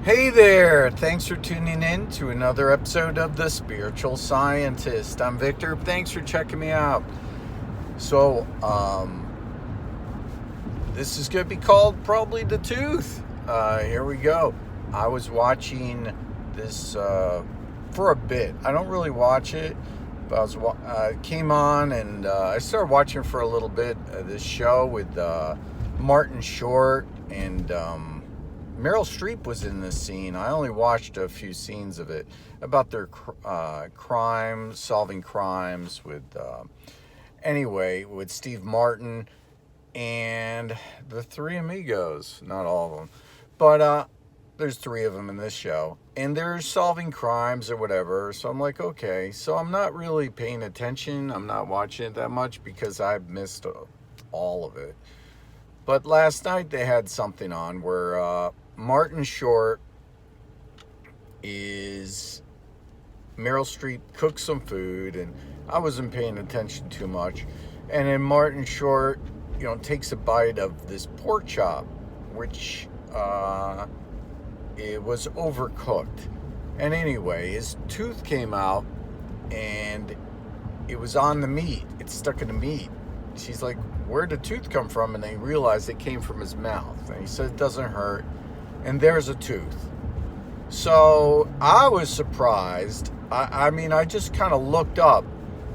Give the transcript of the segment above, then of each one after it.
Hey there! Thanks for tuning in to another episode of The Spiritual Scientist. I'm Victor. Thanks for checking me out. So, this is going to be called probably The Tooth. Here we go. I was watching this for a bit. I don't really watch it, but it came on and I started watching for a little bit. This show with Martin Short and Meryl Streep was in this scene. I only watched a few scenes of it about their solving crimes with Steve Martin and the three amigos. Not all of them, but there's three of them in this show, and they're solving crimes or whatever. So I'm like, okay. So I'm not really paying attention. I'm not watching it that much because I've missed all of it. But last night they had something on where Martin Short Meryl Streep cooks some food, and I wasn't paying attention too much. And then Martin Short, takes a bite of this pork chop, which it was overcooked. And anyway, his tooth came out, and it was on the meat. It stuck in the meat. She's like, "Where'd the tooth come from?" And they realized it came from his mouth. And he said it doesn't hurt. And there's a tooth. So I was surprised. I just kind of looked up,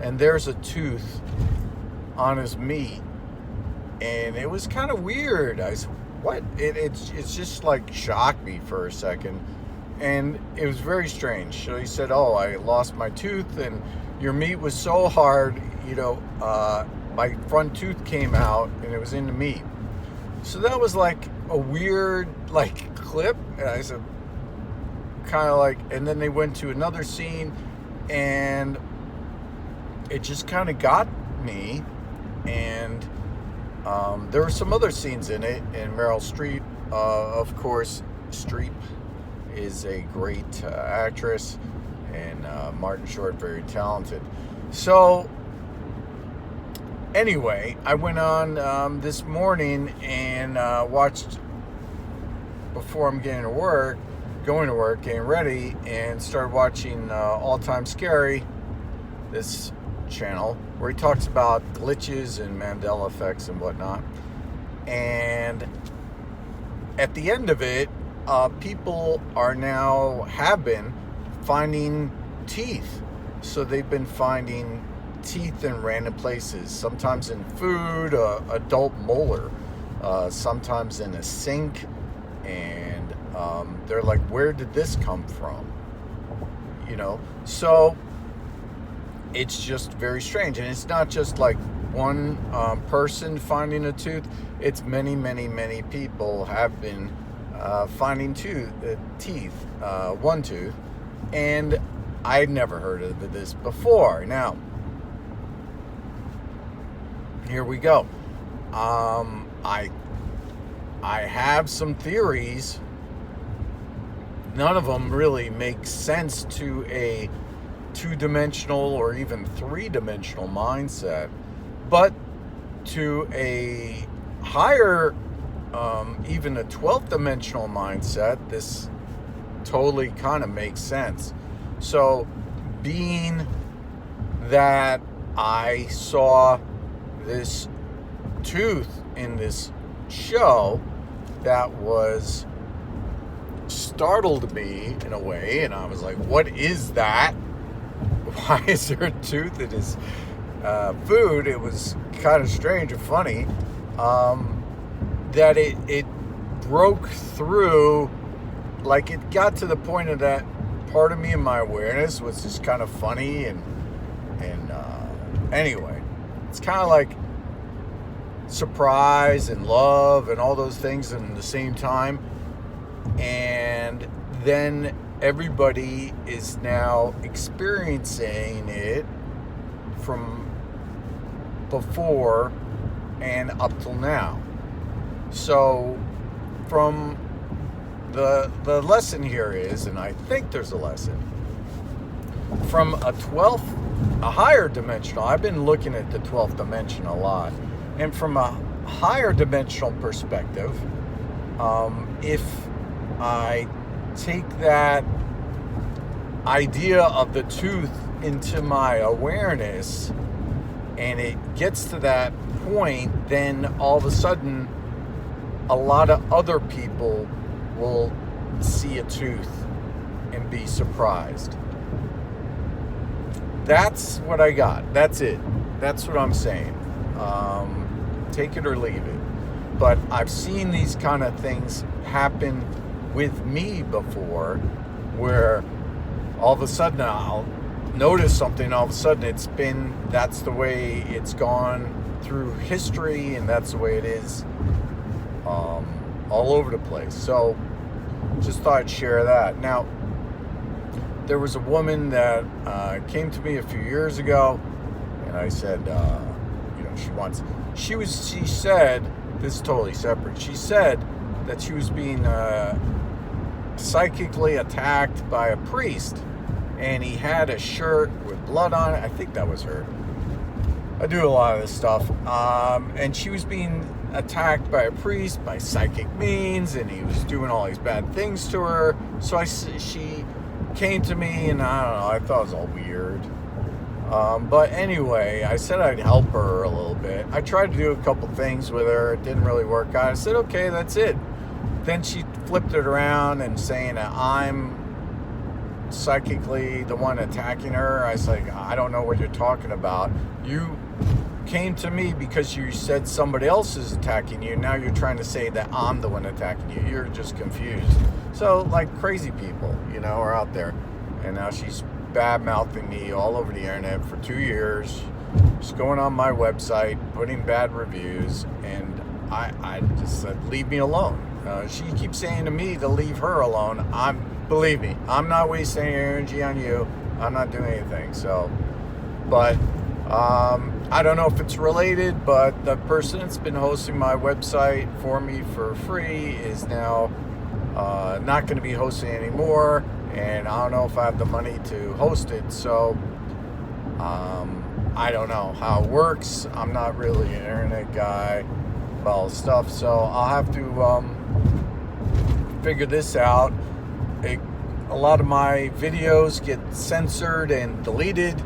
and there's a tooth on his meat. And it was kind of weird. I said, what? It's just like shocked me for a second. And it was very strange. So he said, "Oh, I lost my tooth, and your meat was so hard, my front tooth came out, and it was in the meat." So that was like a weird clip. And I said, and then they went to another scene, and it just kind of got me. And there were some other scenes in it, and Meryl Streep, of course. Streep is a great actress, and Martin Short, very talented. So anyway, I went on this morning and watched, before I'm going to work, getting ready, and started watching All Time Scary, this channel, where he talks about glitches and Mandela effects and whatnot. And at the end of it, people have been finding teeth. So they've been finding teeth in random places, sometimes in food, adult molar, sometimes in a sink, and they're like, where did this come from? So it's just very strange. And it's not just like one person finding a tooth. It's many, many, many people have been finding teeth, one tooth, and I'd never heard of this before. Now, here we go. I have some theories. None of them really make sense to a two-dimensional or even three-dimensional mindset, but to a higher, even a 12th dimensional mindset, this totally kind of makes sense. So, being that I saw this tooth in this show, that was startled me in a way, and I was like, what is that? Why is there a tooth in his food? It was kind of strange and funny that it broke through. Like, it got to the point of that part of me in my awareness was just kind of funny, and anyway, it's kind of like surprise and love and all those things in the same time. And then everybody is now experiencing it from before and up till now. So from the lesson here is, and I think there's a lesson, from a higher dimensional, I've been looking at the 12th dimension a lot, and from a higher dimensional perspective, if I take that idea of the tooth into my awareness and it gets to that point, then all of a sudden a lot of other people will see a tooth and be surprised. That's what I got. That's it. That's what I'm saying. Take it or leave it. But I've seen these kind of things happen with me before, where all of a sudden I'll notice something, all of a sudden that's the way it's gone through history, and that's the way it is all over the place. So just thought I'd share that. Now, there was a woman that came to me a few years ago, and I said, she said, this is totally separate. She said that she was being psychically attacked by a priest, and he had a shirt with blood on it. I think that was her. I do a lot of this stuff. And she was being attacked by a priest by psychic means, and he was doing all these bad things to her. So she came to me, and I don't know, I thought it was all weird. But anyway, I said I'd help her a little bit. I tried to do a couple things with her. It didn't really work out. I said, okay, that's it. Then she flipped it around and saying that I'm psychically the one attacking her. I was like, I don't know what you're talking about. You came to me because you said somebody else is attacking you. Now you're trying to say that I'm the one attacking you. You're just confused. So, like, crazy people, are out there. And now she's bad-mouthing me all over the internet for 2 years. Just going on my website, putting bad reviews, and I just said, leave me alone. She keeps saying to me to leave her alone. Believe me, I'm not wasting any energy on you. I'm not doing anything. So, but I don't know if it's related, but the person that's been hosting my website for me for free is now not going to be hosting anymore, and I don't know if I have the money to host it. So I don't know how it works. I'm not really an internet guy about all this stuff, so I'll have to figure this out. A lot of my videos get censored and deleted.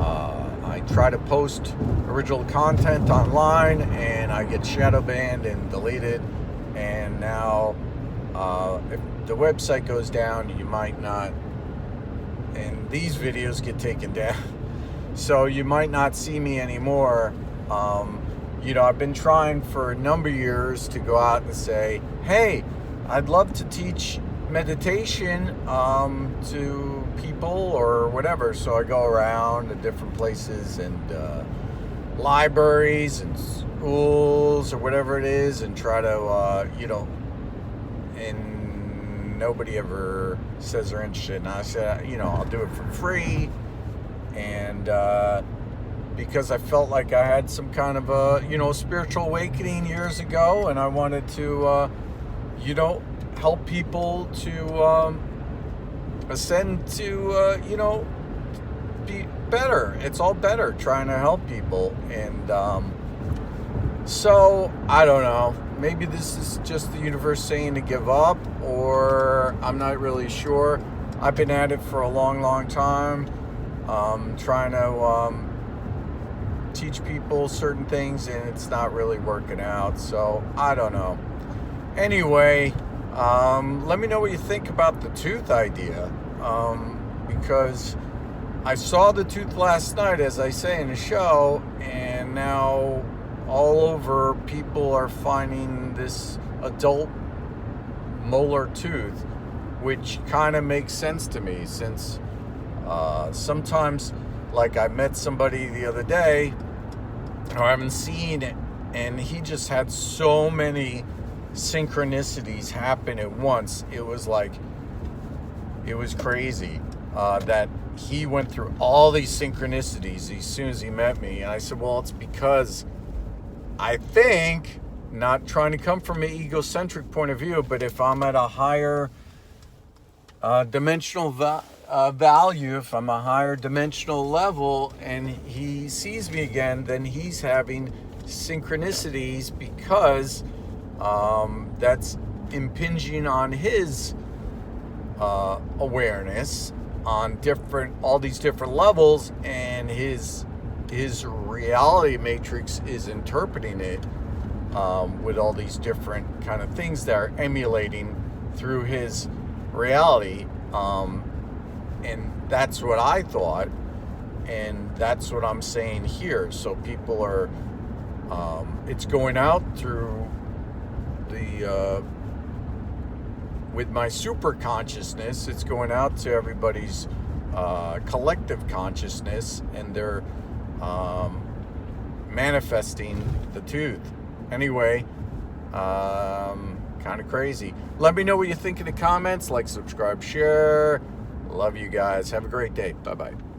I try to post original content online, and I get shadow banned and deleted. And now, if the website goes down, you might not, and these videos get taken down, so you might not see me anymore. I've been trying for a number of years to go out and say, hey, I'd love to teach meditation to people or whatever. So I go around to different places and libraries and schools or whatever it is, and try to, and nobody ever says they're interested. And I said, I'll do it for free. And because I felt like I had some kind of a, spiritual awakening years ago, and I wanted to, help people to ascend to, be better. It's all better trying to help people. And so, I don't know. Maybe this is just the universe saying to give up, or I'm not really sure. I've been at it for a long, long time, trying to teach people certain things, and it's not really working out. So, I don't know. Anyway, let me know what you think about the tooth idea, because I saw the tooth last night, as I say in the show, and now all over people are finding this adult molar tooth, which kind of makes sense to me, since sometimes, like, I met somebody the other day who I haven't seen it, and he just had so many synchronicities happen at once. It was crazy that he went through all these synchronicities as soon as he met me. And I said, well, it's because I think, not trying to come from an egocentric point of view, but if I'm at a higher dimensional value, if I'm a higher dimensional level and he sees me again, then he's having synchronicities, because that's impinging on his awareness on all these different levels, and his reality matrix is interpreting it with all these different kind of things that are emulating through his reality, and that's what I thought, and that's what I'm saying here. So people are, it's going out through the with my super consciousness, it's going out to everybody's collective consciousness, and they're manifesting the tooth. Anyway, kind of crazy. Let me know what you think in the comments. Like, subscribe, share. Love you guys. Have a great day. Bye-bye.